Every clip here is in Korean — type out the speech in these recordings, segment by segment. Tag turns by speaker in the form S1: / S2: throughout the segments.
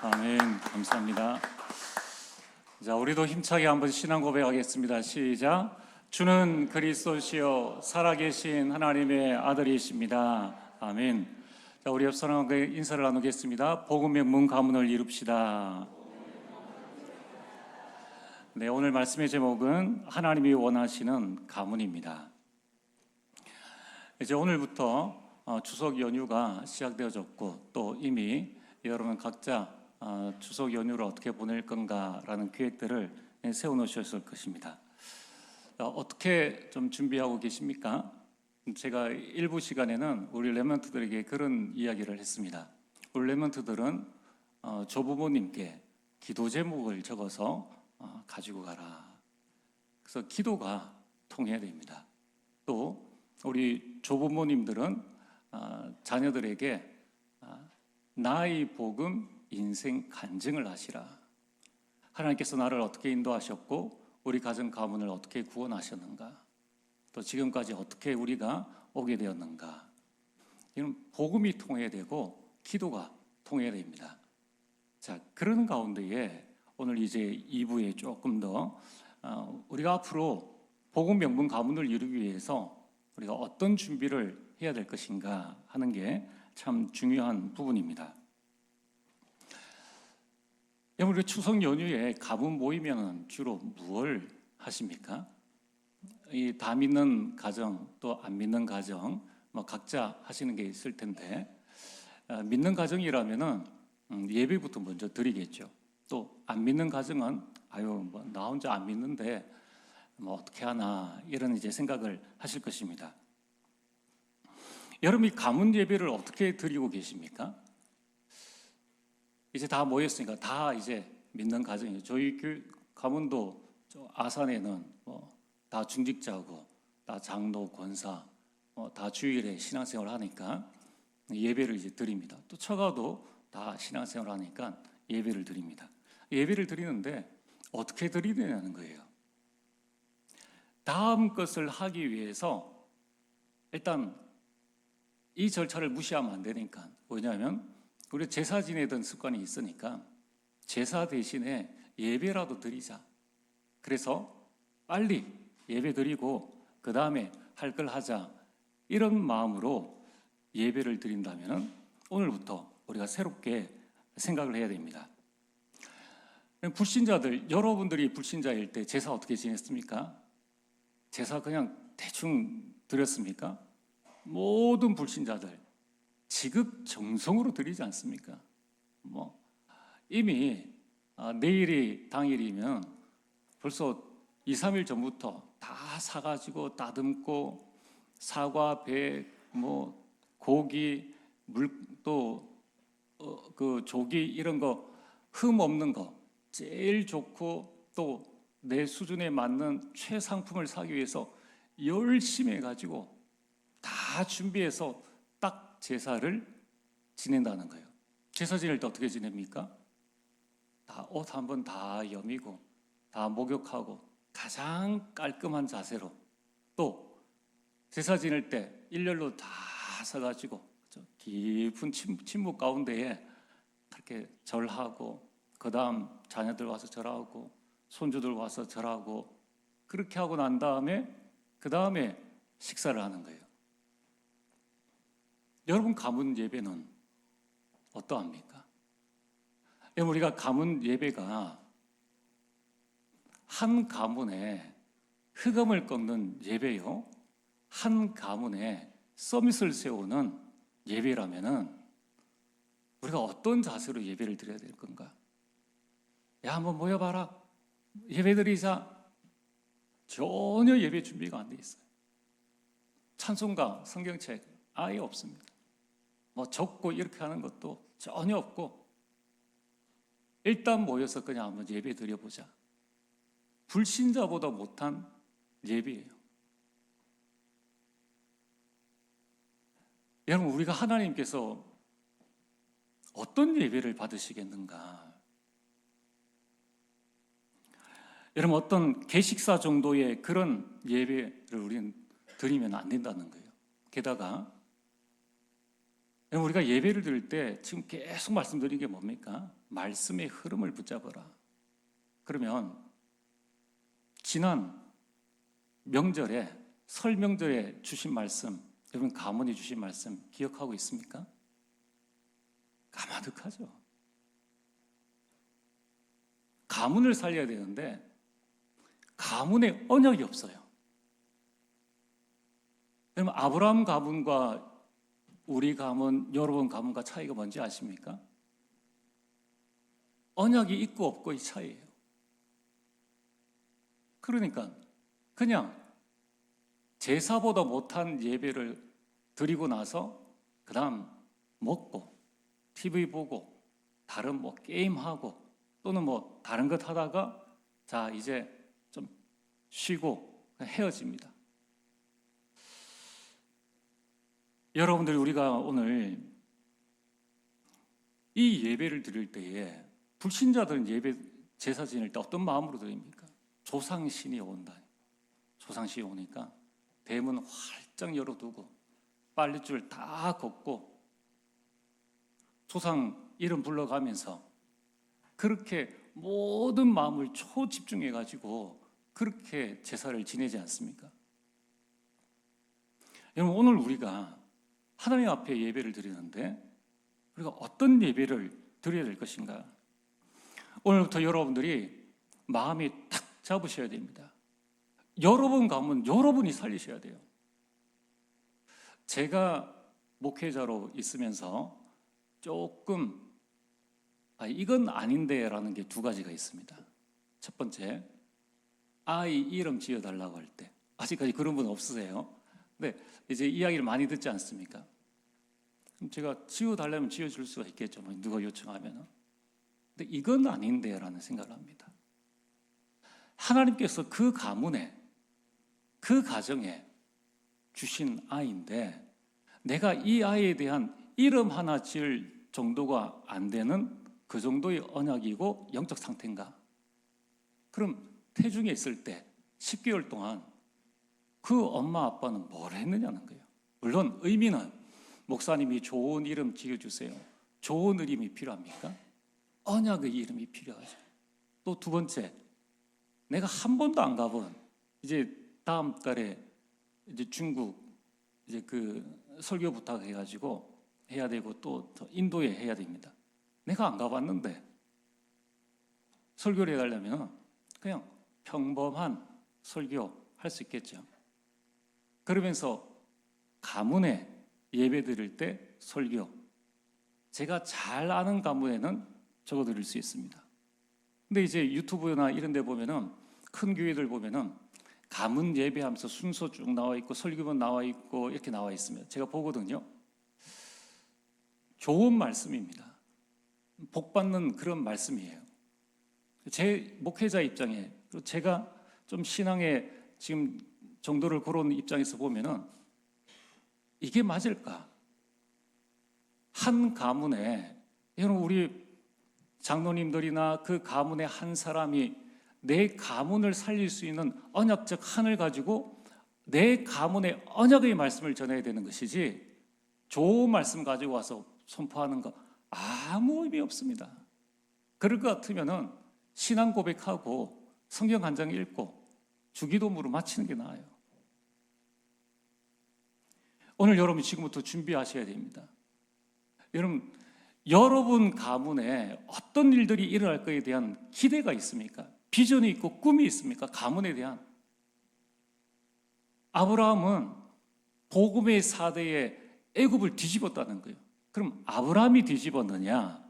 S1: 아멘. 감사합니다. 자, 우리도 힘차게 한번 신앙 고백하겠습니다. 시작. 주는 그리스도시요 살아계신 하나님의 아들이십니다. 아멘. 자, 우리 옆 사람과 인사를 나누겠습니다. 복음의 문 가문을 이룹시다. 네, 오늘 말씀의 제목은 하나님이 원하시는 가문입니다. 이제 오늘부터 추석 연휴가 시작되어졌고 또 이미 여러분 각자 추석 연휴를 어떻게 보낼 건가라는 계획들을 세워놓으셨을 것입니다. 어떻게 좀 준비하고 계십니까? 제가 일부 시간에는 우리 렘넌트들에게 그런 이야기를 했습니다. 우리 렘넌트들은 조부모님께 기도 제목을 적어서 가지고 가라. 그래서 기도가 통해야 됩니다. 또 우리 조부모님들은 자녀들에게 나의 복음 인생 간증을 하시라. 하나님께서 나를 어떻게 인도하셨고 우리 가정 가문을 어떻게 구원하셨는가, 또 지금까지 어떻게 우리가 오게 되었는가. 이런 복음이 통해야 되고 기도가 통해야 됩니다. 자, 그런 가운데에 오늘 이제 2부에 조금 더 우리가 앞으로 복음 명분 가문을 이루기 위해서 우리가 어떤 준비를 해야 될 것인가 하는 게 참 중요한 부분입니다. 우리 추석 연휴에 가문 모이면 주로 무엇을 하십니까? 이 다 믿는 가정 또 안 믿는 가정 각자 하시는 게 있을 텐데, 믿는 가정이라면은 예배부터 먼저 드리겠죠. 또 안 믿는 가정은 나 혼자 안 믿는데 어떻게 하나 이런 이제 생각을 하실 것입니다. 여러분이 가문 예배를 어떻게 드리고 계십니까? 이제 다 모였으니까 다 이제 믿는 가정이에요. 저희 가문도 아산에는 다 중직자고 다 장로, 권사, 다 주일에 신앙생활 하니까 예배를 이제 드립니다. 또 처가도 다 신앙생활 하니까 예배를 드립니다. 예배를 드리는데 어떻게 드리느냐는 거예요. 다음 것을 하기 위해서 일단 이 절차를 무시하면 안 되니까. 왜냐하면 우리 제사 지내던 습관이 있으니까 제사 대신에 예배라도 드리자. 그래서 빨리 예배 드리고 그 다음에 할 걸 하자. 이런 마음으로 예배를 드린다면 오늘부터 우리가 새롭게 생각을 해야 됩니다. 불신자들, 여러분들이 불신자일 때 제사 어떻게 지냈습니까? 제사 그냥 대충 드렸습니까? 모든 불신자들 지극정성으로 드리지 않습니까? 이미 내일이 당일이면 벌써 2, 3일 전부터 다 사가지고 다듬고 사과, 배, 고기, 물, 또 그 조기 이런 거 흠 없는 거 제일 좋고 또 내 수준에 맞는 최상품을 사기 위해서 열심히 해가지고 다 준비해서 딱 제사를 지낸다는 거예요. 제사 지낼 때 어떻게 지냅니까? 다 옷 한번 다 여미고 다 목욕하고 가장 깔끔한 자세로, 또 제사 지낼 때 일렬로 다 서가지고 깊은 침묵 가운데에 그렇게 절하고 그 다음 자녀들 와서 절하고 손주들 와서 절하고 그렇게 하고 난 다음에 그 다음에 식사를 하는 거예요. 여러분 가문 예배는 어떠합니까? 우리가 가문 예배가 한 가문에 흑암을 꺾는 예배요, 한 가문에 서밋을 세우는 예배라면은 우리가 어떤 자세로 예배를 드려야 될 건가? 야, 한번 모여봐라, 예배 드리자. 전혀 예배 준비가 안 돼 있어요. 찬송가, 성경책 아예 없습니다. 적고 이렇게 하는 것도 전혀 없고 일단 모여서 그냥 한번 예배 드려보자. 불신자보다 못한 예배예요. 여러분, 우리가 하나님께서 어떤 예배를 받으시겠는가? 여러분, 어떤 개식사 정도의 그런 예배를 우리는 드리면 안 된다는 거예요. 게다가 우리가 예배를 드릴 때 지금 계속 말씀드린 게 뭡니까? 말씀의 흐름을 붙잡아라. 그러면 지난 명절에, 설 명절에 주신 말씀, 여러분 가문이 주신 말씀 기억하고 있습니까? 까마득하죠. 가문을 살려야 되는데 가문에 언약이 없어요. 여러분 아브라함 가문과 우리 가문, 여러분 가문과 차이가 뭔지 아십니까? 언약이 있고 없고의 차이예요. 그러니까 그냥 제사보다 못한 예배를 드리고 나서 그 다음 먹고 TV 보고 다른 뭐 게임하고 또는 뭐 다른 것 하다가 자 이제 좀 쉬고 헤어집니다. 여러분들 우리가 오늘 이 예배를 드릴 때에 불신자들은 예배 제사 지낼 때 어떤 마음으로 드립니까? 조상신이 온다. 조상신이 오니까 대문 활짝 열어두고 빨랫줄 다 걷고 조상 이름 불러가면서 그렇게 모든 마음을 초집중해가지고 그렇게 제사를 지내지 않습니까? 여러분 오늘 우리가 하나님 앞에 예배를 드리는데 우리가 어떤 예배를 드려야 될 것인가? 오늘부터 여러분들이 마음이 탁 잡으셔야 됩니다. 여러분 가문 여러분이 살리셔야 돼요. 제가 목회자로 있으면서 조금 이건 아닌데 라는 게 두 가지가 있습니다. 첫 번째, 아이 이름 지어달라고 할 때 아직까지 그런 분 없으세요? 근데 이제 이야기를 많이 듣지 않습니까? 그럼 제가 지어달라면 지어줄 수가 있겠죠. 누가 요청하면. 근데 이건 아닌데 라는 생각을 합니다. 하나님께서 그 가문에, 그 가정에 주신 아이인데 내가 이 아이에 대한 이름 하나 지을 정도가 안 되는 그 정도의 언약이고 영적 상태인가? 그럼 태중에 있을 때 10개월 동안 그 엄마 아빠는 뭘 했느냐는 거예요. 물론 의미는 목사님이 좋은 이름 지어주세요. 좋은 이름이 필요합니까? 언약의 이름이 필요하죠. 또 두 번째, 내가 한 번도 안 가본 이제 다음 달에 이제 중국 이제 그 설교 부탁해가지고 해야 되고 또 인도에 해야 됩니다. 내가 안 가봤는데 설교를 해달라면 그냥 평범한 설교 할 수 있겠죠. 그러면서 가문에 예배 드릴 때 설교 제가 잘 아는 가문에는 적어 드릴 수 있습니다. 근데 이제 유튜브나 이런 데 보면은 큰 교회들 보면은 가문 예배하면서 순서 쭉 나와 있고 설교문 나와 있고 이렇게 나와 있습니다. 제가 보거든요. 좋은 말씀입니다. 복 받는 그런 말씀이에요. 제 목회자 입장에 그리고 제가 좀 신앙에 지금 정도를 걸어온 입장에서 보면은 이게 맞을까? 한 가문에 여러분 우리 장로님들이나 그 가문의 한 사람이 내 가문을 살릴 수 있는 언약적 한을 가지고 내 가문의 언약의 말씀을 전해야 되는 것이지 좋은 말씀 가지고 와서 선포하는 거 아무 의미 없습니다. 그럴 것 같으면은 신앙 고백하고 성경 한 장 읽고 주기도문으로 마치는 게 나아요. 오늘 여러분이 지금부터 준비하셔야 됩니다. 여러분 가문에 어떤 일들이 일어날 것에 대한 기대가 있습니까? 비전이 있고 꿈이 있습니까? 가문에 대한. 아브라함은 복음의 사대에 애굽을 뒤집었다는 거예요. 그럼 아브라함이 뒤집었느냐?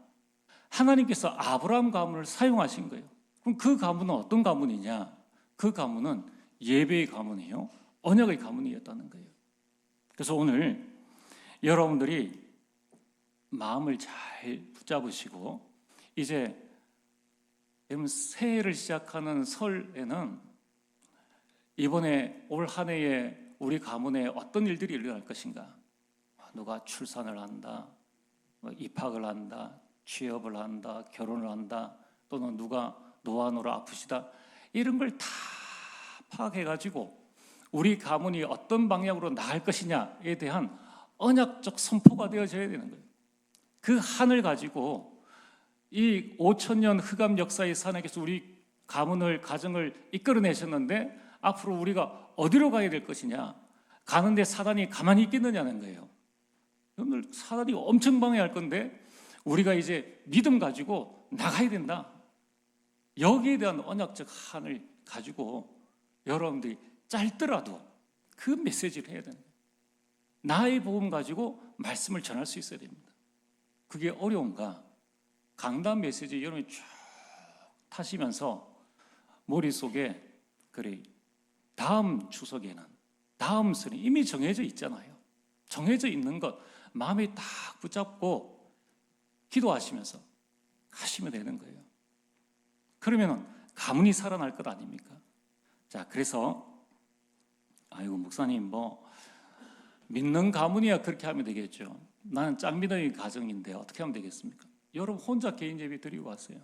S1: 하나님께서 아브라함 가문을 사용하신 거예요. 그럼 그 가문은 어떤 가문이냐? 그 가문은 예배의 가문이요, 언약의 가문이었다는 거예요. 그래서 오늘 여러분들이 마음을 잘 붙잡으시고 이제 여러분 새해를 시작하는 설에는 이번에 올 한 해에 우리 가문에 어떤 일들이 일어날 것인가? 누가 출산을 한다, 입학을 한다, 취업을 한다, 결혼을 한다, 또는 누가 노안으로 아프시다, 이런 걸 다 파악해가지고 우리 가문이 어떤 방향으로 나갈 것이냐에 대한 언약적 선포가 되어져야 되는 거예요. 그 한을 가지고 이 5,000년 흑암 역사의 산에게서 우리 가문을, 가정을 이끌어내셨는데 앞으로 우리가 어디로 가야 될 것이냐, 가는데 사단이 가만히 있겠느냐는 거예요. 오늘 사단이 엄청 방해할 건데 우리가 이제 믿음 가지고 나가야 된다. 여기에 대한 언약적 한을 가지고 여러분들이 짧더라도 그 메시지를 해야 됩니다. 나의 복음 가지고 말씀을 전할 수 있어야 됩니다. 그게 어려운가? 강단 메시지 여러분이 쭉 타시면서 머릿속에 그래, 다음 추석에는 다음 설이 이미 정해져 있잖아요. 정해져 있는 것 마음에 딱 붙잡고 기도하시면서 하시면 되는 거예요. 그러면 가문이 살아날 것 아닙니까? 자, 그래서 아이고 목사님 뭐 믿는 가문이야 그렇게 하면 되겠죠. 나는 짝믿음의 가정인데 어떻게 하면 되겠습니까? 여러분 혼자 개인 예배 드리고 왔어요.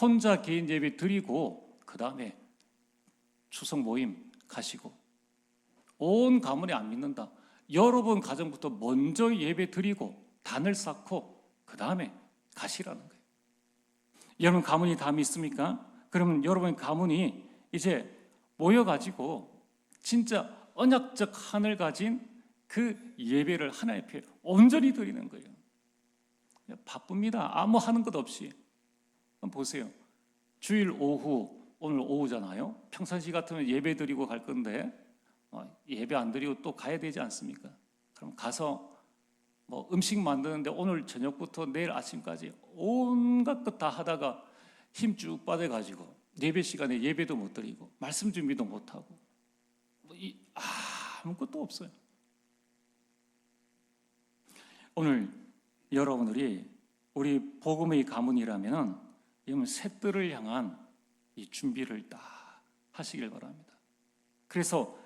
S1: 혼자 개인 예배 드리고 그 다음에 추석 모임 가시고, 온 가문이 안 믿는다. 여러분 가정부터 먼저 예배 드리고 단을 쌓고 그 다음에 가시라는 거예요. 여러분 가문이 다 믿습니까? 그러면 여러분 가문이 이제 모여가지고 진짜 언약적 한을 가진 그 예배를 하나님 앞에 온전히 드리는 거예요. 바쁩니다. 아무 하는 것 없이. 보세요. 주일 오후, 오늘 오후잖아요. 평상시 같으면 예배 드리고 갈 건데 예배 안 드리고 또 가야 되지 않습니까? 그럼 가서 뭐 음식 만드는데 오늘 저녁부터 내일 아침까지 온갖 것 다 하다가 힘 쭉 빠져가지고 예배 시간에 예배도 못 드리고 말씀 준비도 못 하고 아무것도 없어요. 오늘 여러분들이 우리 복음의 가문이라면 이러면 새들을 향한 이 준비를 다 하시길 바랍니다. 그래서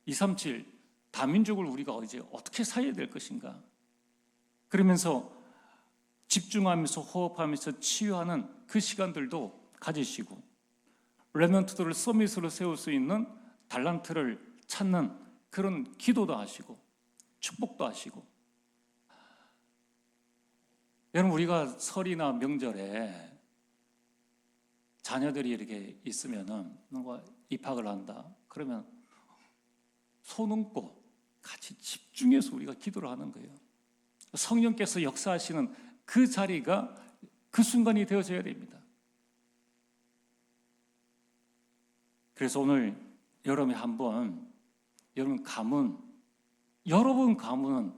S1: 237 다민족을 우리가 이제 어떻게 살아야 될 것인가? 그러면서 집중하면서 호흡하면서 치유하는 그 시간들도 가지시고, 렘넌트들을 서밋으로 세울 수 있는 달란트를 찾는 그런 기도도 하시고 축복도 하시고. 여러분 우리가 설이나 명절에 자녀들이 이렇게 있으면은 뭔가 입학을 한다 그러면 손 얹고 같이 집중해서 우리가 기도를 하는 거예요. 성령께서 역사하시는 그 자리가 그 순간이 되어져야 됩니다. 그래서 오늘 여러분이 한번 여러분 가문은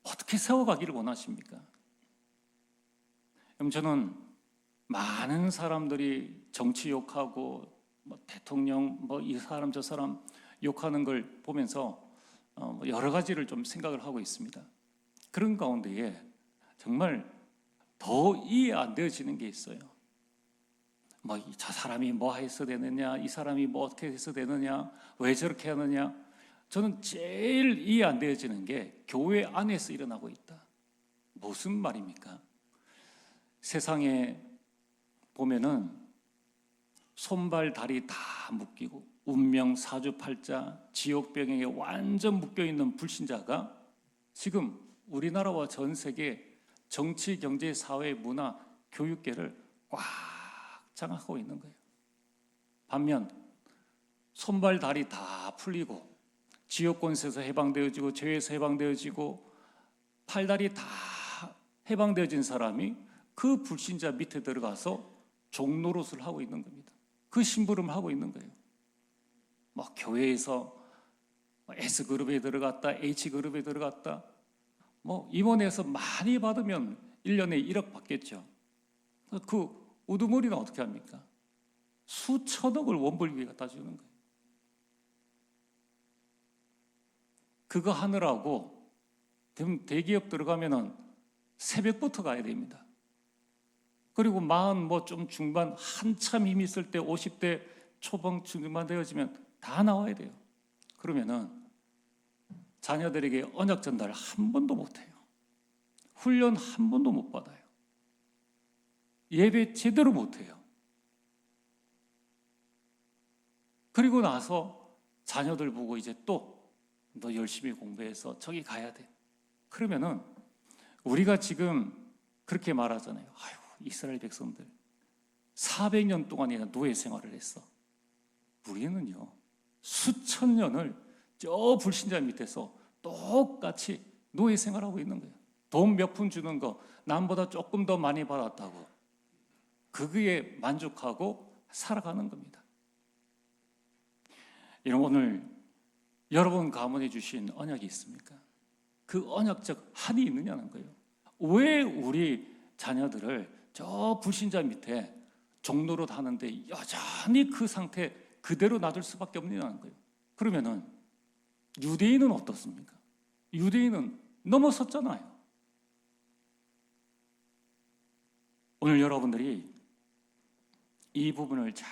S1: 어떻게 세워가기를 원하십니까? 그럼 저는 많은 사람들이 정치 욕하고 뭐 대통령 뭐 이 사람 저 사람 욕하는 걸 보면서 여러 가지를 좀 생각을 하고 있습니다. 그런 가운데에 정말 더 이해 안 되어지는 게 있어요. 뭐 저 사람이 뭐 해서 되느냐, 이 사람이 뭐 어떻게 해서 되느냐, 왜 저렇게 하느냐. 저는 제일 이해 안 되어지는 게 교회 안에서 일어나고 있다. 무슨 말입니까? 세상에 보면은 손발 다리 다 묶이고 운명 사주팔자 지옥병에 완전 묶여있는 불신자가 지금 우리나라와 전 세계 정치, 경제, 사회, 문화, 교육계를 꽉 장악하고 있는 거예요. 반면 손발 다리 다 풀리고 지옥권세에서 해방되어지고 죄에서 해방되어지고 팔다리 다 해방되어진 사람이 그 불신자 밑에 들어가서 종노릇을 하고 있는 겁니다. 그 심부름을 하고 있는 거예요. 뭐 교회에서 S그룹에 들어갔다, H그룹에 들어갔다, 뭐 임원에서 많이 받으면 1년에 1억 받겠죠. 그 우두머리는 어떻게 합니까? 수천억을 원벌기에 갖다 주는 거예요. 그거 하느라고 대기업 들어가면은 새벽부터 가야 됩니다. 그리고 40 뭐 좀 중반 한참 힘 있을 때 50대 초반 중반 되어지면 다 나와야 돼요. 그러면은 자녀들에게 언약 전달 한 번도 못 해요. 훈련 한 번도 못 받아요. 예배 제대로 못 해요. 그리고 나서 자녀들 보고 이제 또 너 열심히 공부해서 저기 가야 돼. 그러면은 우리가 지금 그렇게 말하잖아요. 아유, 이스라엘 백성들 400년 동안이나 노예 생활을 했어. 우리는요, 수천 년을 저 불신자 밑에서 똑같이 노예 생활하고 있는 거예요. 돈 몇 푼 주는 거 남보다 조금 더 많이 받았다고 그거에 만족하고 살아가는 겁니다. 여러분, 오늘 여러분 가문에 주신 언약이 있습니까? 그 언약적 한이 있느냐는 거예요. 왜 우리 자녀들을 저 불신자 밑에 종노릇 하는데 여전히 그 상태 그대로 놔둘 수밖에 없느냐는 거예요. 그러면은 유대인은 어떻습니까? 유대인은 넘어섰잖아요. 오늘 여러분들이 이 부분을 잘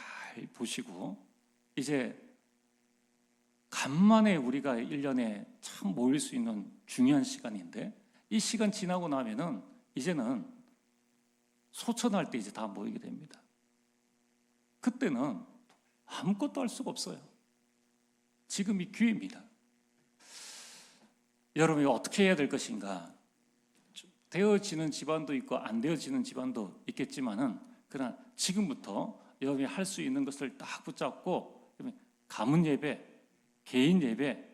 S1: 보시고 이제 간만에 우리가 1년에 참 모일 수 있는 중요한 시간인데 이 시간 지나고 나면은 이제는 소천할 때 이제 다 모이게 됩니다. 그때는 아무것도 할 수가 없어요. 지금이 기회입니다. 여러분이 어떻게 해야 될 것인가? 되어지는 집안도 있고 안 되어지는 집안도 있겠지만은 그러나 지금부터 여러분이 할 수 있는 것을 딱 붙잡고 가문 예배, 개인 예배,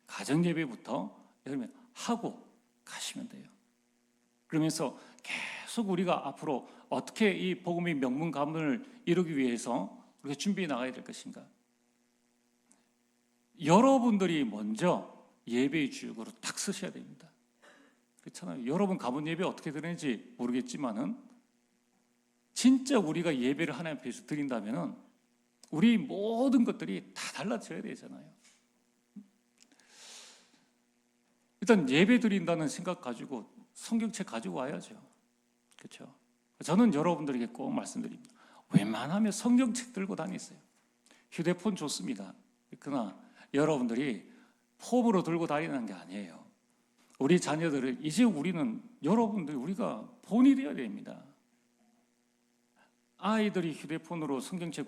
S1: 가정 예배부터 여러분 하고 가시면 돼요. 그러면서 계속 우리가 앞으로 어떻게 이 복음의 명문 가문을 이루기 위해서 우리가 준비해 나가야 될 것인가? 여러분들이 먼저 예배의 주역으로 딱 서셔야 됩니다. 그렇잖아요. 여러분 가문 예배 어떻게 드리는지 모르겠지만은 진짜 우리가 예배를 하나님 앞에서 드린다면은 우리 모든 것들이 다 달라져야 되잖아요. 일단 예배 드린다는 생각 가지고 성경책 가지고 와야죠. 그렇죠? 저는 여러분들에게 꼭 말씀드립니다. 웬만하면 성경책 들고 다니세요. 휴대폰 좋습니다. 그러나 여러분들이 폼으로 들고 다니는 게 아니에요. 우리 자녀들을 이제 우리는 여러분들 우리가 본이 되어야 됩니다. 아이들이 휴대폰으로 성경책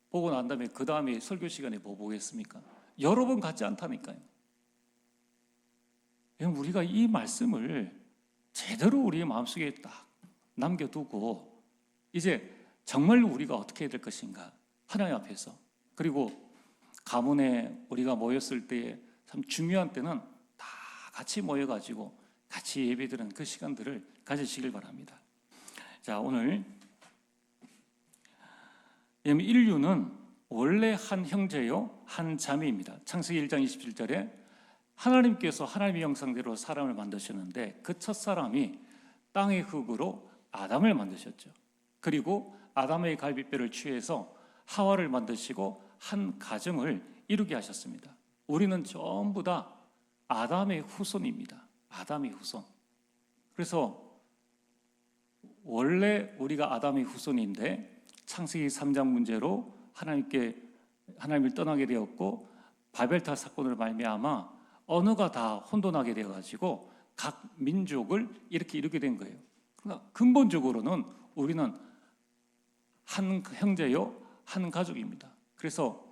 S1: 보고 난 다음에 그 다음에 설교 시간에 뭐 보겠습니까? 여러 번 같지 않다니까요. 우리가 이 말씀을 제대로 우리의 마음속에 딱 남겨두고 이제 정말 우리가 어떻게 해야 될 것인가 하나님 앞에서 그리고 가문에 우리가 모였을 때 참 중요한 때는 다 같이 모여가지고 같이 예배드리는 그 시간들을 가지시길 바랍니다. 자, 오늘 인류는 원래 한 형제요 한 자매입니다. 창세기 1장 27절에 하나님께서 하나님의 형상대로 사람을 만드셨는데 그 첫 사람이 땅의 흙으로 아담을 만드셨죠. 그리고 아담의 갈비뼈를 취해서 하와를 만드시고 한 가정을 이루게 하셨습니다. 우리는 전부 다 아담의 후손입니다. 아담의 후손. 그래서 원래 우리가 아담의 후손인데 창세기 3장 문제로 하나님을 떠나게 되었고 바벨탑 사건으로 말미암아 언어가 다 혼돈하게 되어가지고 각 민족을 이렇게 이루게 된 거예요. 그러나 근본적으로는 우리는 한 형제요 한 가족입니다. 그래서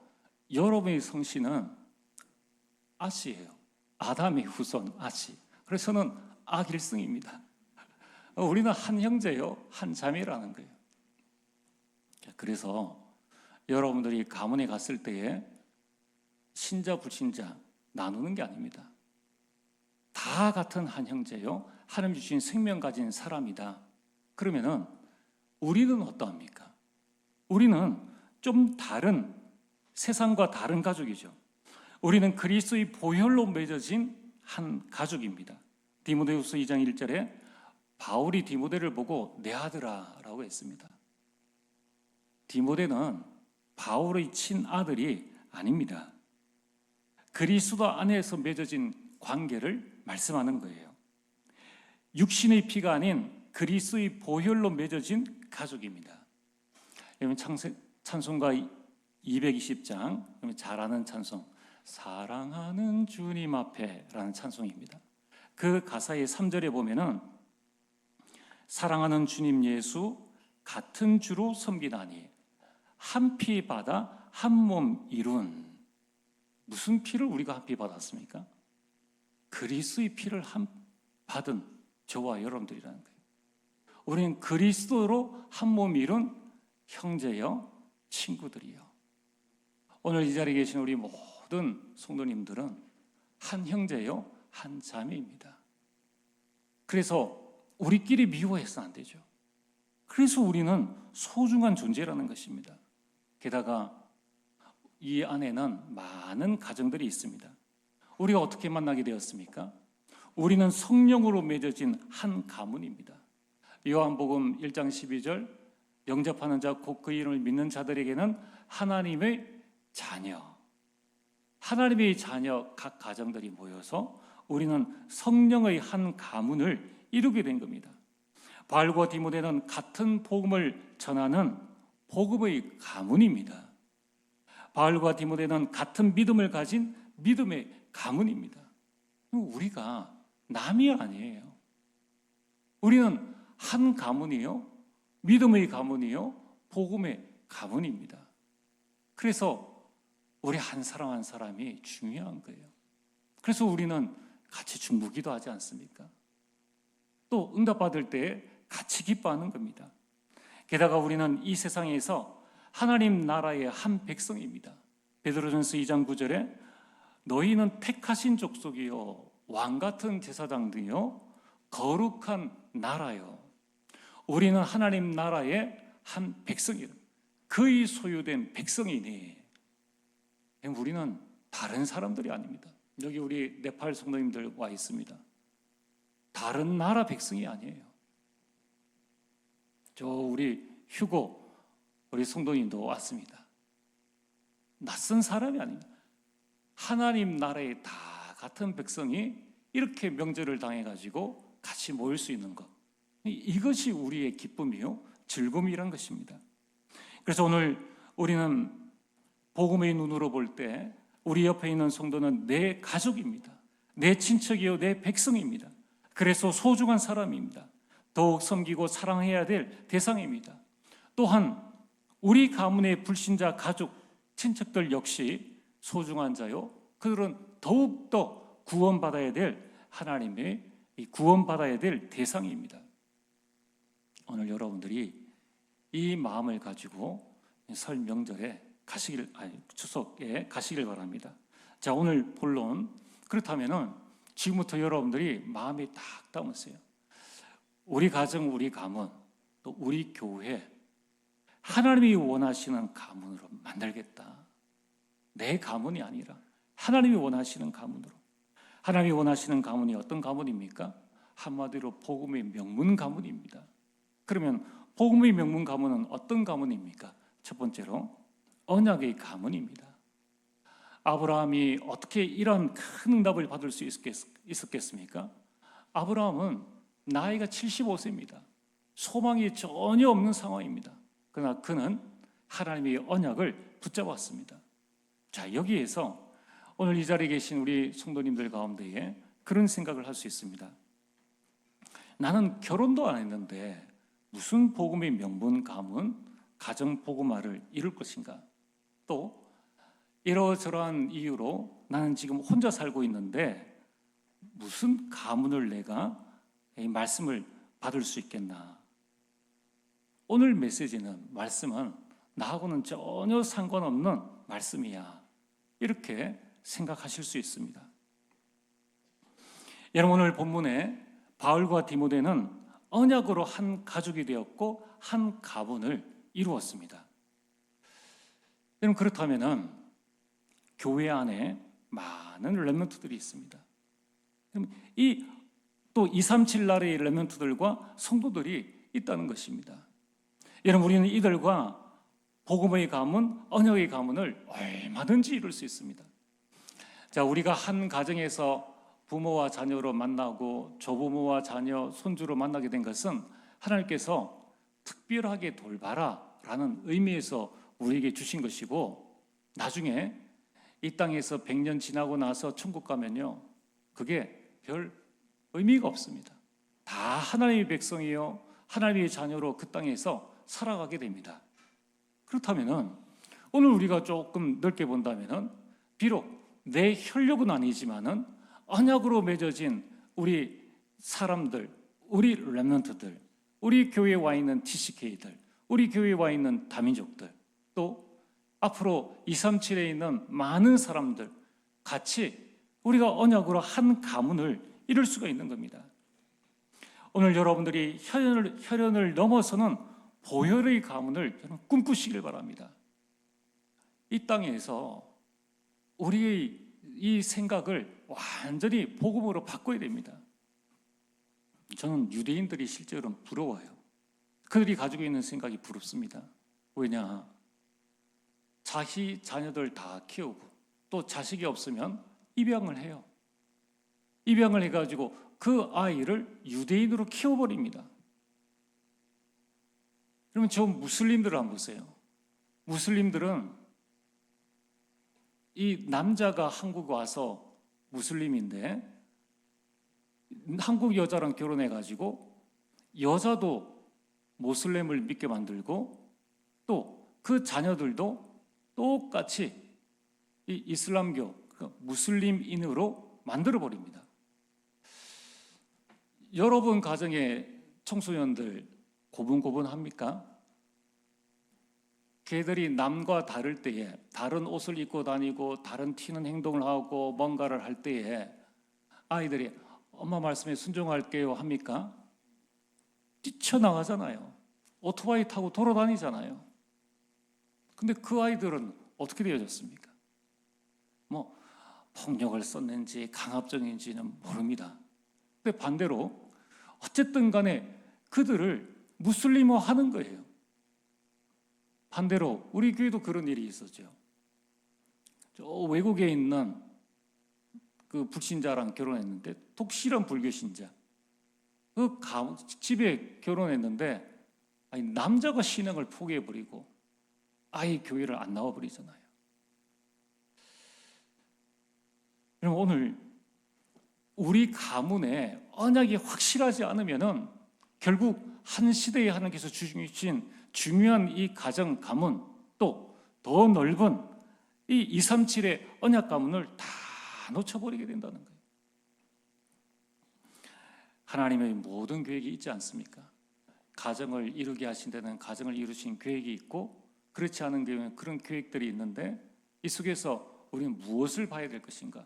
S1: 여러분의 성씨는 아씨예요. 아담의 후손 아씨. 그래서 저는 아길승입니다. 우리는 한 형제요 한 자매라는 거예요. 그래서 여러분들이 가문에 갔을 때에 신자 불신자 나누는 게 아닙니다. 다 같은 한 형제요 하나님 주신 생명 가진 사람이다. 그러면은 우리는 어떠합니까? 우리는 좀 다른 세상과 다른 가족이죠. 우리는 그리스도의 보혈로 맺어진 한 가족입니다. 디모데후서 2장 1절에 바울이 디모데를 보고 내 아들아라고 했습니다. 디모데는 바울의 친아들이 아닙니다. 그리스도 안에서 맺어진 관계를 말씀하는 거예요. 육신의 피가 아닌 그리스도의 보혈로 맺어진 가족입니다. 여러분 찬송가 220장 잘 아는 찬송 사랑하는 주님 앞에 라는 찬송입니다. 그 가사의 3절에 보면은 사랑하는 주님 예수 같은 주로 섬기다니 한 피 받아 한 몸 이룬. 무슨 피를 우리가 한 피 받았습니까? 그리스도의 피를 받은 저와 여러분들이라는 거예요. 우리는 그리스도로 한 몸이 이룬 형제요, 친구들이요. 오늘 이 자리에 계신 우리 모든 성도님들은 한 형제요, 한 자매입니다. 그래서 우리끼리 미워해서는 안 되죠. 그래서 우리는 소중한 존재라는 것입니다. 게다가 이 안에는 많은 가정들이 있습니다. 우리가 어떻게 만나게 되었습니까? 우리는 성령으로 맺어진 한 가문입니다. 요한복음 1장 12절, 영접하는 자 곧 그 이름을 믿는 자들에게는 하나님의 자녀, 하나님의 자녀 각 가정들이 모여서 우리는 성령의 한 가문을 이루게 된 겁니다. 바울과 디모데는 같은 복음을 전하는 복음의 가문입니다. 바울과 디모데는 같은 믿음을 가진 믿음의 가문입니다. 우리가 남이 아니에요. 우리는 한 가문이요, 믿음의 가문이요, 복음의 가문입니다. 그래서 우리 한 사람 한 사람이 중요한 거예요. 그래서 우리는 같이 중보기도 하지 않습니까? 또 응답받을 때 같이 기뻐하는 겁니다. 게다가 우리는 이 세상에서 하나님 나라의 한 백성입니다. 베드로전서 2장 9절에 너희는 택하신 족속이요 왕같은 제사장들이요 거룩한 나라요. 우리는 하나님 나라의 한 백성이다. 그의 소유된 백성이니 우리는 다른 사람들이 아닙니다. 여기 우리 네팔 성도님들 와 있습니다. 다른 나라 백성이 아니에요. 저 우리 휴고 우리 성도님도 왔습니다. 낯선 사람이 아닙니다. 하나님 나라의 다 같은 백성이 이렇게 명절을 당해가지고 같이 모일 수 있는 것, 이것이 우리의 기쁨이요 즐거움이란 것입니다. 그래서 오늘 우리는 복음의 눈으로 볼 때 우리 옆에 있는 성도는 내 가족입니다. 내 친척이요 내 백성입니다. 그래서 소중한 사람입니다. 더욱 섬기고 사랑해야 될 대상입니다. 또한 우리 가문의 불신자 가족, 친척들 역시 소중한 자요, 그들은 더욱더 구원받아야 될 하나님의 구원받아야 될 대상입니다. 오늘 여러분들이 이 마음을 가지고 설 명절에 추석에 가시길 바랍니다. 자, 오늘 본론. 그렇다면은 지금부터 여러분들이 마음이 딱 담으세요. 우리 가정, 우리 가문, 또 우리 교회, 하나님이 원하시는 가문으로 만들겠다. 내 가문이 아니라 하나님이 원하시는 가문으로. 하나님이 원하시는 가문이 어떤 가문입니까? 한마디로 복음의 명문 가문입니다. 그러면 복음의 명문 가문은 어떤 가문입니까? 첫 번째로 언약의 가문입니다. 아브라함이 어떻게 이런 큰 응답을 받을 수 있었겠습니까? 아브라함은 나이가 75세입니다. 소망이 전혀 없는 상황입니다. 그러나 그는 하나님의 언약을 붙잡았습니다. 자, 여기에서 오늘 이 자리에 계신 우리 성도님들 가운데에 그런 생각을 할 수 있습니다. 나는 결혼도 안 했는데 무슨 복음의 명분 가문, 가정 복음화를 이룰 것인가? 또 이러저러한 이유로 나는 지금 혼자 살고 있는데 무슨 가문을 내가 이 말씀을 받을 수 있겠나? 오늘 말씀은 나하고는 전혀 상관없는 말씀이야. 이렇게 생각하실 수 있습니다. 여러분, 오늘 본문에 바울과 디모데는 언약으로 한 가족이 되었고 한 가문을 이루었습니다. 여러분, 그렇다면은 교회 안에 많은 렘넌트들이 있습니다. 또 237 나라의 렘넌트들과 성도들이 있다는 것입니다. 여러분, 우리는 이들과 복음의 가문, 언약의 가문을 얼마든지 이룰 수 있습니다. 자, 우리가 한 가정에서 부모와 자녀로 만나고 조부모와 자녀, 손주로 만나게 된 것은 하나님께서 특별하게 돌봐라라는 의미에서 우리에게 주신 것이고, 나중에 이 땅에서 100년 지나고 나서 천국 가면요, 그게 별 의미가 없습니다. 다 하나님의 백성이요, 하나님의 자녀로 그 땅에서 살아가게 됩니다. 그렇다면은 오늘 우리가 조금 넓게 본다면은 비록 내 혈육은 아니지만은 언약으로 맺어진 우리 사람들, 우리 렘넌트들, 우리 교회에 와 있는 TCK들, 우리 교회에 와 있는 다민족들, 또 앞으로 237에 있는 많은 사람들 같이 우리가 언약으로 한 가문을 이룰 수가 있는 겁니다. 오늘 여러분들이 혈연을 넘어서는 보혈의 가문을 꿈꾸시길 바랍니다. 이 땅에서 우리의 이 생각을 완전히 복음으로 바꿔야 됩니다. 저는 유대인들이 실제로는 부러워요. 그들이 가지고 있는 생각이 부럽습니다. 왜냐? 자녀들 다 키우고 또 자식이 없으면 입양을 해요. 입양을 해가지고 그 아이를 유대인으로 키워버립니다. 그러면 저 무슬림들을 한번 보세요. 무슬림들은 이 남자가 한국 와서 무슬림인데 한국 여자랑 결혼해가지고 여자도 모슬렘을 믿게 만들고 또 그 자녀들도 똑같이 이 이슬람교, 무슬림인으로 만들어버립니다. 여러분 가정의 청소년들 고분고분합니까? 걔들이 남과 다를 때에 다른 옷을 입고 다니고 다른 튀는 행동을 하고 뭔가를 할 때에 아이들이 엄마 말씀에 순종할게요 합니까? 뛰쳐나가잖아요. 오토바이 타고 돌아다니잖아요. 근데 그 아이들은 어떻게 되어졌습니까? 뭐 폭력을 썼는지 강압적인지는 모릅니다. 근데 반대로 어쨌든 간에 그들을 무슬림화하는 거예요. 반대로 우리 교회도 그런 일이 있었죠. 저 외국에 있는 그 불신자랑 결혼했는데 독실한 불교신자. 그 집에 결혼했는데 남자가 신앙을 포기해버리고 아예 교회를 안 나와버리잖아요. 그럼 오늘 우리 가문에 언약이 확실하지 않으면은 결국 한 시대에 하나님께서 주신 중요한 이 가정 가문 또 더 넓은 이 237의 언약 가문을 다 놓쳐버리게 된다는 거예요. 하나님의 모든 계획이 있지 않습니까? 가정을 이루게 하신 데는 가정을 이루신 계획이 있고 그렇지 않은 경우에 그런 계획들이 있는데 이 속에서 우리는 무엇을 봐야 될 것인가?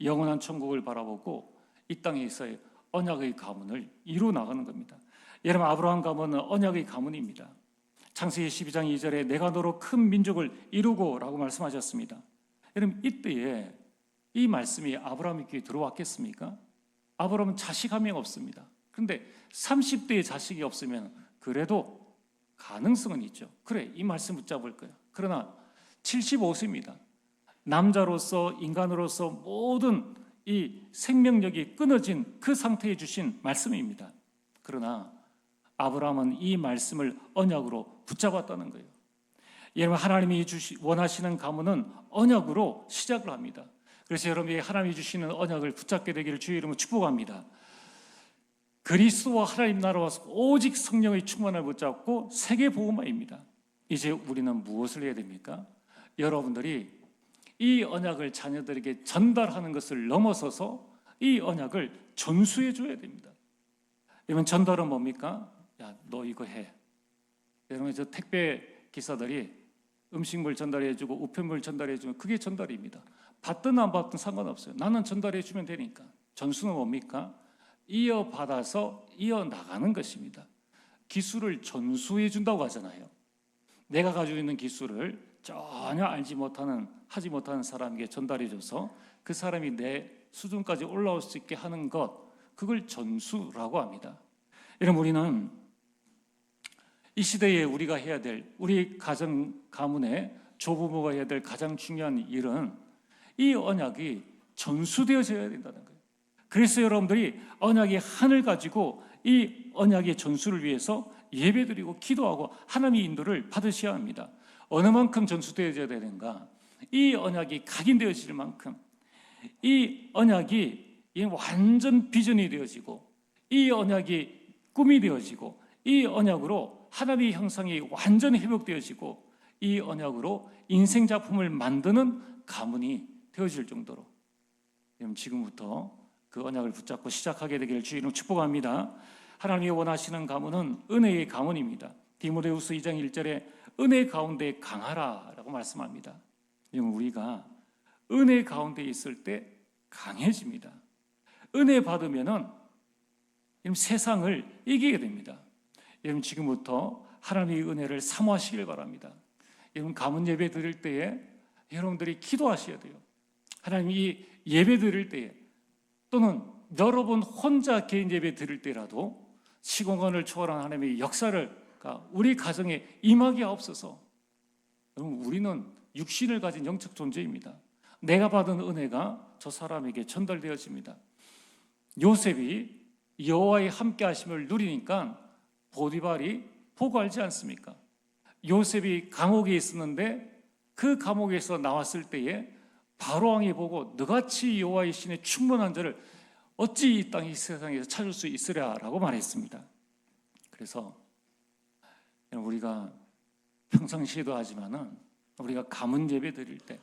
S1: 영원한 천국을 바라보고 이 땅에서의 언약의 가문을 이루어 나가는 겁니다. 여러분 아브라함 가문은 언약의 가문입니다. 창세기 12장 2절에 내가 너로 큰 민족을 이루고 라고 말씀하셨습니다. 여러분 이때에 이 말씀이 아브라함의 귀에 들어왔겠습니까? 아브라함은 자식 한 명 없습니다. 그런데 30대에 자식이 없으면 그래도 가능성은 있죠. 그래 이 말씀 붙잡을 거야. 그러나 75세입니다. 남자로서 인간으로서 모든 이 생명력이 끊어진 그 상태에 주신 말씀입니다. 그러나 아브라함은 이 말씀을 언약으로 붙잡았다는 거예요. 여러분 하나님이 원하시는 가문은 언약으로 시작을 합니다. 그래서 여러분이 하나님이 주시는 언약을 붙잡게 되기를 주의 이름으로 축복합니다. 그리스도와 하나님 나라와 오직 성령의 충만을 붙잡고 세계 복음화입니다. 이제 우리는 무엇을 해야 됩니까? 여러분들이 이 언약을 자녀들에게 전달하는 것을 넘어서서 이 언약을 전수해 줘야 됩니다. 여러분 전달은 뭡니까? 야, 너 이거 해. 여러분 저 택배 기사들이 음식물 전달해 주고 우편물 전달해 주면 그게 전달입니다. 받든 안 받든 상관없어요. 나는 전달해 주면 되니까. 전수는 뭡니까? 이어받아서 이어나가는 것입니다. 기술을 전수해 준다고 하잖아요. 내가 가지고 있는 기술을 전혀 하지 못하는 사람에게 전달해 줘서 그 사람이 내 수준까지 올라올 수 있게 하는 것, 그걸 전수라고 합니다. 여러분 우리는 이 시대에 우리가 해야 될, 우리 가정 가문의 조부모가 해야 될 가장 중요한 일은 이 언약이 전수되어져야 된다는 거예요. 그래서 여러분들이 언약의 한을 가지고 이 언약의 전수를 위해서 예배드리고 기도하고 하나님의 인도를 받으셔야 합니다. 어느 만큼 전수되어져야 되는가? 이 언약이 각인되어질 만큼, 이 언약이 완전 비전이 되어지고, 이 언약이 꿈이 되어지고, 이 언약으로 하나님의 형상이 완전히 회복되어지고, 이 언약으로 인생 작품을 만드는 가문이 되어질 정도로, 지금부터 그 언약을 붙잡고 시작하게 되기를 주의 이름으로 축복합니다. 하나님이 원하시는 가문은 은혜의 가문입니다. 디모데후서 2장 1절에 은혜 가운데 강하라라고 말씀합니다. 우리가 은혜 가운데 있을 때 강해집니다. 은혜 받으면은 세상을 이기게 됩니다. 여러분 지금부터 하나님의 은혜를 사모하시길 바랍니다. 여러분 가문 예배 드릴 때에 여러분들이 기도하셔야 돼요. 하나님이 예배 드릴 때에 또는 여러분 혼자 개인 예배 드릴 때라도 시공간을 초월한 하나님의 역사를 우리 가정에 임하게 하옵소서. 여러분 우리는 육신을 가진 영적 존재입니다. 내가 받은 은혜가 저 사람에게 전달되어집니다. 요셉이 여호와의 함께 하심을 누리니까 보디발이 보고 알지 않습니까? 요셉이 감옥에 있었는데 그 감옥에서 나왔을 때에 바로왕이 보고 너같이 여호와의 신에 충만한 자를 어찌 이 땅 이 세상에서 찾을 수 있으랴라고 말했습니다. 그래서 우리가 평상시에도 하지만은 우리가 가문 예배 드릴 때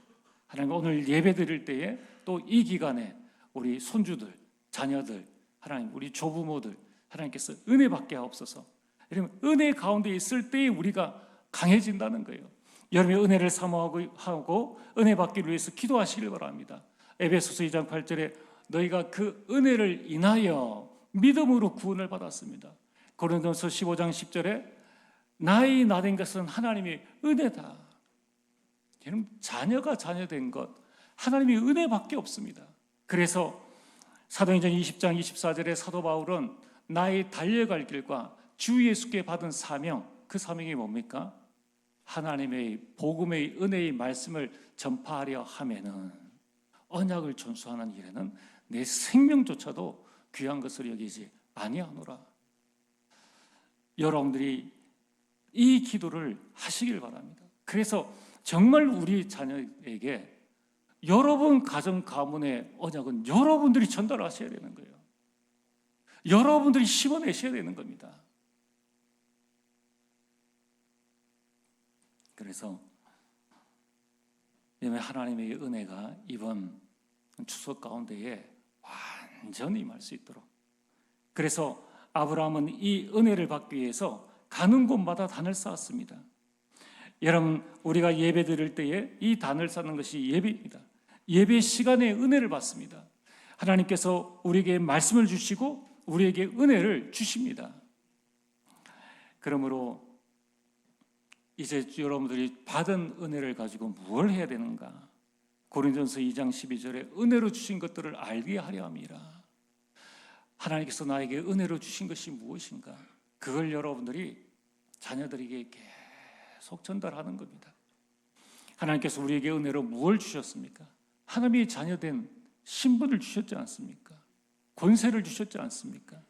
S1: 하나님 오늘 예배 드릴 때에 또 이 기간에 우리 손주들, 자녀들, 하나님 우리 조부모들 하나님께서 은혜 받게 하옵소서. 여러분 은혜 가운데 있을 때에 우리가 강해진다는 거예요. 여러분의 은혜를 사모하고 은혜 받기를 위해서 기도하시길 바랍니다. 에베소서 2장 8절에 너희가 그 은혜를 인하여 믿음으로 구원을 받았습니다. 고린도서 15장 10절에 나의 나된 것은 하나님의 은혜다. 여러분 자녀가 자녀된 것 하나님의 은혜밖에 없습니다. 그래서 사도행전 20장 24절에 사도 바울은 나의 달려갈 길과 주 예수께 받은 사명, 그 사명이 뭡니까? 하나님의 복음의 은혜의 말씀을 전파하려 하면은 언약을 전수하는 일에는 내 생명조차도 귀한 것을 여기지 아니하노라. 여러분들이 이 기도를 하시길 바랍니다. 그래서 정말 우리 자녀에게 여러분 가정 가문의 언약은 여러분들이 전달하셔야 되는 거예요. 여러분들이 심어내셔야 되는 겁니다. 그래서 하나님의 은혜가 이번 추석 가운데에 완전히 임할 수 있도록, 그래서 아브라함은 이 은혜를 받기 위해서 가는 곳마다 단을 쌓았습니다. 여러분 우리가 예배 드릴 때에 이 단을 쌓는 것이 예배입니다. 예배 시간에 은혜를 받습니다. 하나님께서 우리에게 말씀을 주시고 우리에게 은혜를 주십니다. 그러므로 이제 여러분들이 받은 은혜를 가지고 뭘 해야 되는가? 고린도전서 2장 12절에 은혜로 주신 것들을 알게 하려 함이라. 하나님께서 나에게 은혜로 주신 것이 무엇인가? 그걸 여러분들이 자녀들에게 계속 전달하는 겁니다. 하나님께서 우리에게 은혜로 무엇을 주셨습니까? 하나님의 자녀된 신분을 주셨지 않습니까? 권세를 주셨지 않습니까?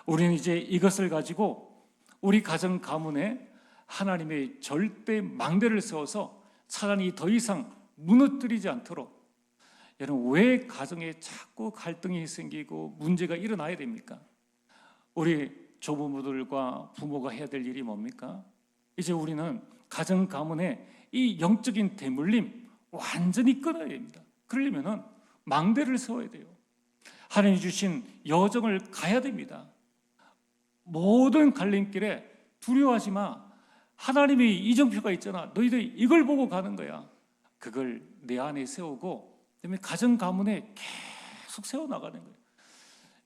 S1: 우리는 이제 이것을 가지고 우리 가정 가문에 하나님의 절대 망대를 세워서 사단이 더 이상 무너뜨리지 않도록. 여러분 왜 가정에 자꾸 갈등이 생기고 문제가 일어나야 됩니까? 우리 조부모들과 부모가 해야 될 일이 뭡니까? 이제 우리는 가정 가문에 이 영적인 대물림 완전히 끊어야 됩니다. 그러려면 망대를 세워야 돼요. 하나님이 주신 여정을 가야 됩니다. 모든 갈림길에 두려워하지 마. 하나님의 이정표가 있잖아. 너희들 이걸 보고 가는 거야. 그걸 내 안에 세우고 그다음에 가정 가문에 계속 세워나가는 거예요.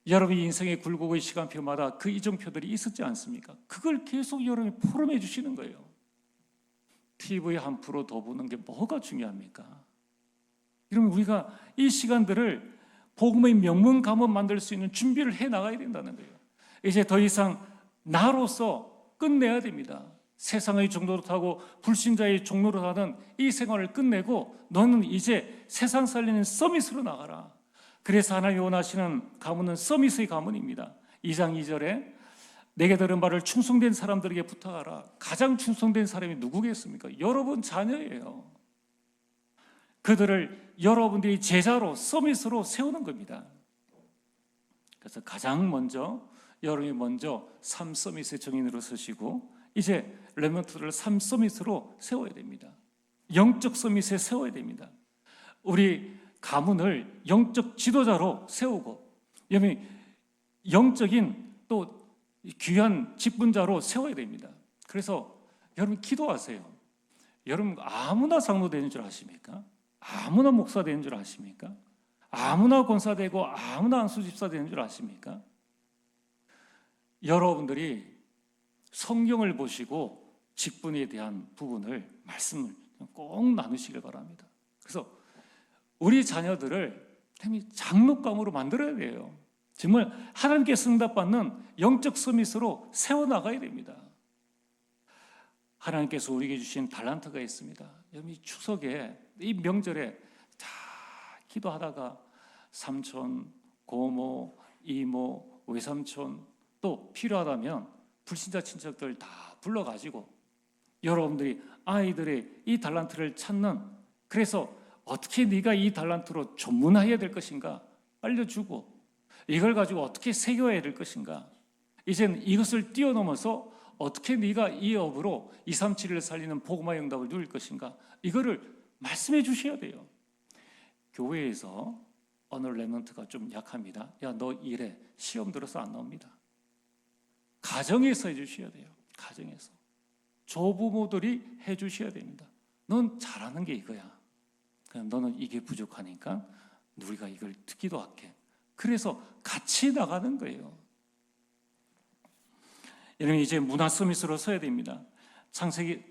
S1: 여러분이 인생의 굴곡의 시간표마다 그 이정표들이 있었지 않습니까? 그걸 계속 여러분이 포럼해 주시는 거예요. TV 한 프로 더 보는 게 뭐가 중요합니까? 그러면 우리가 이 시간들을 복음의 명문 가문 만들 수 있는 준비를 해 나가야 된다는 거예요. 이제 더 이상 나로서 끝내야 됩니다. 세상의 종로로 타고 불신자의 종로로 가는 이 생활을 끝내고 너는 이제 세상 살리는 서밋으로 나가라. 그래서 하나님이 원하시는 가문은 서밋의 가문입니다. 2장 2절에 내게 들은 바를 충성된 사람들에게 부탁하라. 가장 충성된 사람이 누구겠습니까? 여러분 자녀예요. 그들을 여러분들이 제자로 서밋으로 세우는 겁니다. 그래서 가장 먼저 여러분이 먼저 3서밋의 정인으로 서시고 이제 레몬트를 3서밋으로 세워야 됩니다. 영적 서밋에 세워야 됩니다. 우리 가문을 영적 지도자로 세우고 여러분 영적인 또 귀한 직분자로 세워야 됩니다. 그래서 여러분 기도하세요. 여러분 아무나 장로 되는 줄 아십니까? 아무나 목사 되는 줄 아십니까? 아무나 권사 되고 아무나 안수집사 되는 줄 아십니까? 여러분들이 성경을 보시고 직분에 대한 부분을 말씀을 꼭 나누시길 바랍니다. 그래서 우리 자녀들을 장로감으로 만들어야 돼요. 정말 하나님께 응답받는 영적 서밋으로 세워나가야 됩니다. 하나님께서 우리에게 주신 달란트가 있습니다. 여러분 이 추석에 이 명절에 다 기도하다가 삼촌, 고모, 이모, 외삼촌 또 필요하다면 불신자 친척들 다 불러가지고 여러분들이 아이들의 이 달란트를 찾는, 그래서 어떻게 네가 이 달란트로 전문화해야 될 것인가 알려주고 이걸 가지고 어떻게 새겨야 될 것인가, 이제는 이것을 뛰어넘어서 어떻게 네가 이 업으로 237을 살리는 복음화의 응답을 누릴 것인가, 이거를 말씀해 주셔야 돼요. 교회에서 어느 렘넌트가 좀 약합니다. 야, 너 이래. 시험 들어서 안 나옵니다. 가정에서 해주셔야 돼요. 가정에서 조부모들이 해주셔야 됩니다. 넌 잘하는 게 이거야. 그럼 너는 이게 부족하니까 우리가 이걸 듣기도 할게. 그래서 같이 나가는 거예요. 여러분 이제 문화 서밋으로 서야 됩니다. 창세기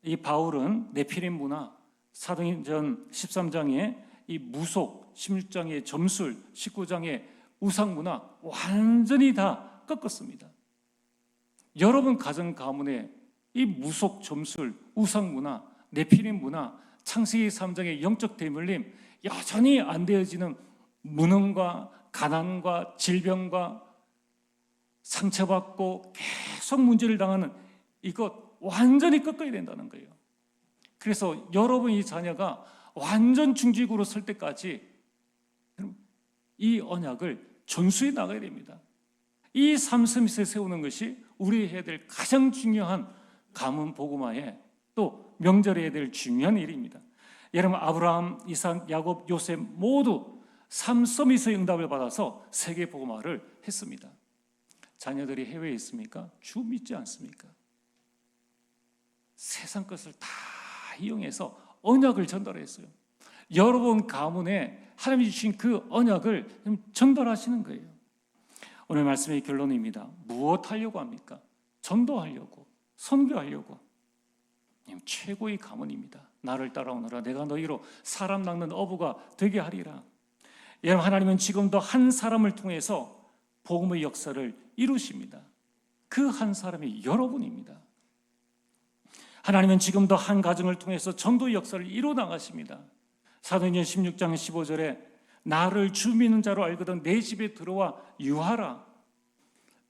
S1: 이 바울은 네피림 문화, 사도행전 13장에 이 무속, 16장의 점술, 19장의 우상 문화 완전히 다 꺾었습니다. 여러분 가정 가문에 이 무속, 점술, 우상 문화, 네피림 문화, 창세기 3장의 영적 대물림 여전히 안 되어지는 무능과 가난과 질병과 상처받고 계속 문제를 당하는 이것 완전히 꺾어야 된다는 거예요. 그래서 여러분 이 자녀가 완전 중직으로 설 때까지 이 언약을 전수해 나가야 됩니다. 이 삼섬밋에 세우는 것이 우리 해야 될 가장 중요한 가문 복음화에 또 명절에 해야 될 중요한 일입니다. 여러분 아브라함, 이삭, 야곱, 요셉 모두 삼섬밋의 응답을 받아서 세계 복음화를 했습니다. 자녀들이 해외에 있습니까? 주 믿지 않습니까? 세상 것을 다 이용해서 언약을 전달했어요. 여러분 가문에 하나님이 주신 그 언약을 전달하시는 거예요. 오늘 말씀의 결론입니다. 무엇 하려고 합니까? 전도하려고, 선교하려고. 최고의 가문입니다. 나를 따라오너라. 내가 너희로 사람 낚는 어부가 되게 하리라. 여러분 하나님은 지금도 한 사람을 통해서 복음의 역사를 이루십니다. 그 한 사람이 여러분입니다. 하나님은 지금도 한 가정을 통해서 전도의 역사를 이루어 나가십니다. 사도행전 16장 15절에 나를 주 믿는 자로 알거든 내 집에 들어와 유하라.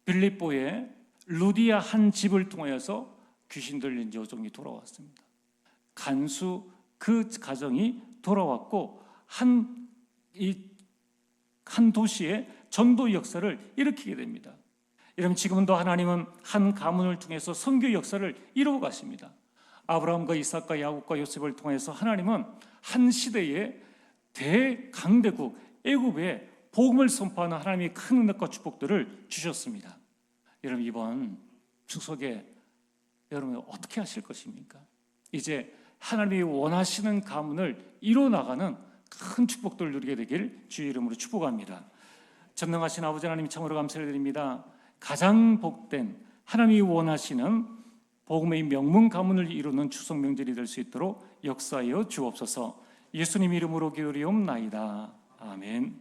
S1: 빌립보의 루디아 한 집을 통해서 귀신 들린 여종이 돌아왔습니다. 간수 그 가정이 돌아왔고 한 도시의 전도 역사를 일으키게 됩니다. 여러분 지금도 하나님은 한 가문을 통해서 선교 역사를 이루어 가십니다. 아브라함과 이삭과 야곱과 요셉을 통해서 하나님은 한 시대의 대강대국 애굽에 복음을 선포하는 하나님의 큰 은혜과 축복들을 주셨습니다. 여러분 이번 추석에 여러분 어떻게 하실 것입니까? 이제 하나님이 원하시는 가문을 이루어 나가는 큰 축복들을 누리게 되길 주의 이름으로 축복합니다. 전능하신 아버지 하나님 참으로 감사를 드립니다. 가장 복된 하나님이 원하시는 복음의 명문 가문을 이루는 추석 명절이 될 수 있도록 역사하여 주옵소서. 예수님 이름으로 기도리옵나이다. 아멘.